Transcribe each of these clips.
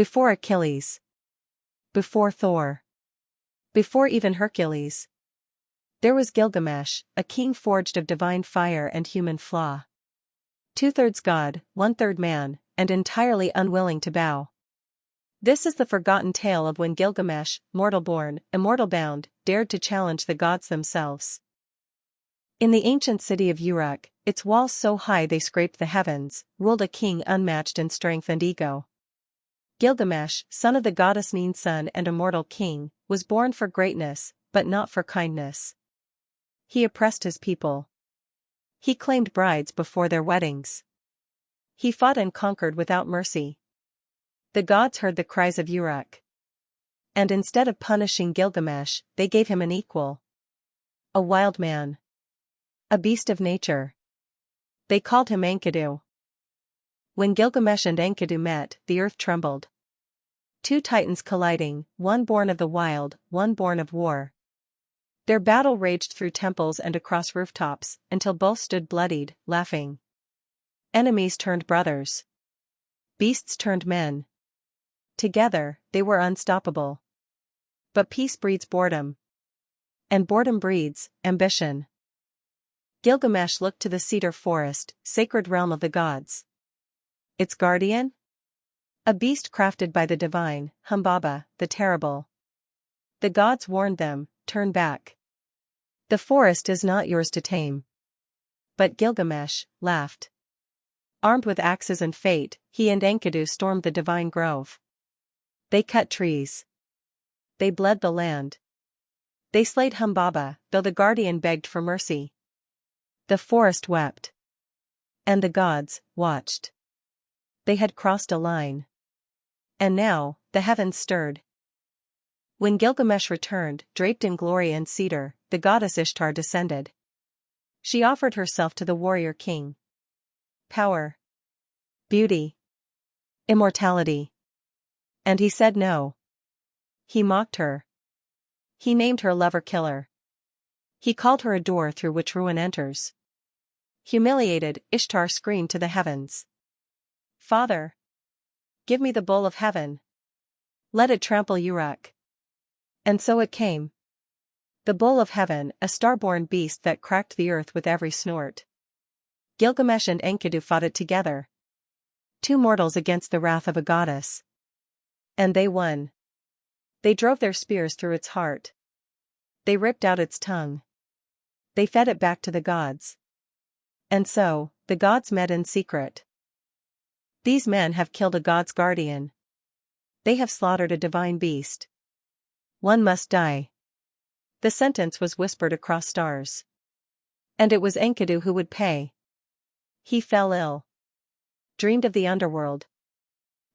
Before Achilles. Before Thor. Before even Hercules. There was Gilgamesh, a king forged of divine fire and human flaw. 2/3 god, 1/3 man, and entirely unwilling to bow. This is the forgotten tale of when Gilgamesh, mortal-born, immortal-bound, dared to challenge the gods themselves. In the ancient city of Uruk, its walls so high they scraped the heavens, ruled a king unmatched in strength and ego. Gilgamesh, son of the goddess Nin's son and immortal king, was born for greatness, but not for kindness. He oppressed his people. He claimed brides before their weddings. He fought and conquered without mercy. The gods heard the cries of Uruk. And instead of punishing Gilgamesh, they gave him an equal. A wild man. A beast of nature. They called him Enkidu. When Gilgamesh and Enkidu met, the earth trembled. Two titans colliding, one born of the wild, one born of war. Their battle raged through temples and across rooftops, until both stood bloodied, laughing. Enemies turned brothers. Beasts turned men. Together, they were unstoppable. But peace breeds boredom. And boredom breeds ambition. Gilgamesh looked to the Cedar Forest, sacred realm of the gods. Its guardian? A beast crafted by the divine, Humbaba, the terrible. The gods warned them, turn back. The forest is not yours to tame. But Gilgamesh laughed. Armed with axes and fate, he and Enkidu stormed the divine grove. They cut trees. They bled the land. They slayed Humbaba, though the guardian begged for mercy. The forest wept. And the gods watched. They had crossed a line. And now, the heavens stirred. When Gilgamesh returned, draped in glory and cedar, the goddess Ishtar descended. She offered herself to the warrior king. Power. Beauty. Immortality. And he said no. He mocked her. He named her lover-killer. He called her a door through which ruin enters. Humiliated, Ishtar screamed to the heavens. Father! Give me the bowl of heaven. Let it trample Uruk. And so it came. The bowl of heaven, a star-born beast that cracked the earth with every snort. Gilgamesh and Enkidu fought it together. Two mortals against the wrath of a goddess. And they won. They drove their spears through its heart. They ripped out its tongue. They fed it back to the gods. And so, the gods met in secret. These men have killed a god's guardian. They have slaughtered a divine beast. One must die. The sentence was whispered across stars. And it was Enkidu who would pay. He fell ill. Dreamed of the underworld.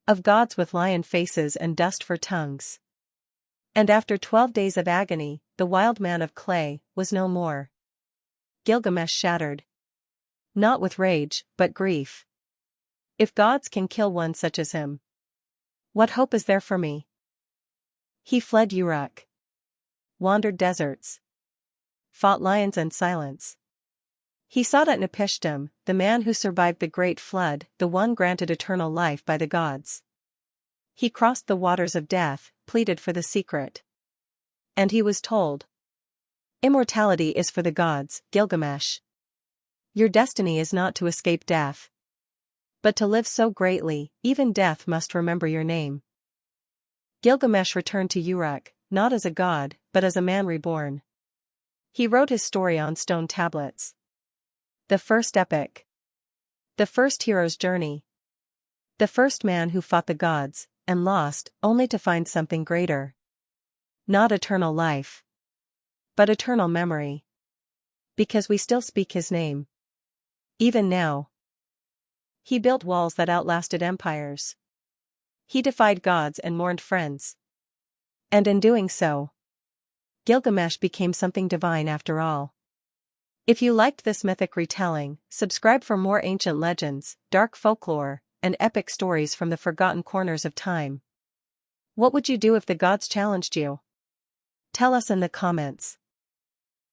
Of gods with lion faces and dust for tongues. And after 12 days of agony, the wild man of clay was no more. Gilgamesh shattered. Not with rage, but grief. If gods can kill one such as him, what hope is there for me? He fled Uruk. Wandered deserts. Fought lions and silence. He sought Utnapishtim, the man who survived the great flood, the one granted eternal life by the gods. He crossed the waters of death, pleaded for the secret. And he was told. Immortality is for the gods, Gilgamesh. Your destiny is not to escape death. But to live so greatly, even death must remember your name. Gilgamesh returned to Uruk, not as a god, but as a man reborn. He wrote his story on stone tablets. The first epic. The first hero's journey. The first man who fought the gods, and lost, only to find something greater. Not eternal life. But eternal memory. Because we still speak his name. Even now. He built walls that outlasted empires. He defied gods and mourned friends. And in doing so, Gilgamesh became something divine after all. If you liked this mythic retelling, subscribe for more ancient legends, dark folklore, and epic stories from the forgotten corners of time. What would you do if the gods challenged you? Tell us in the comments.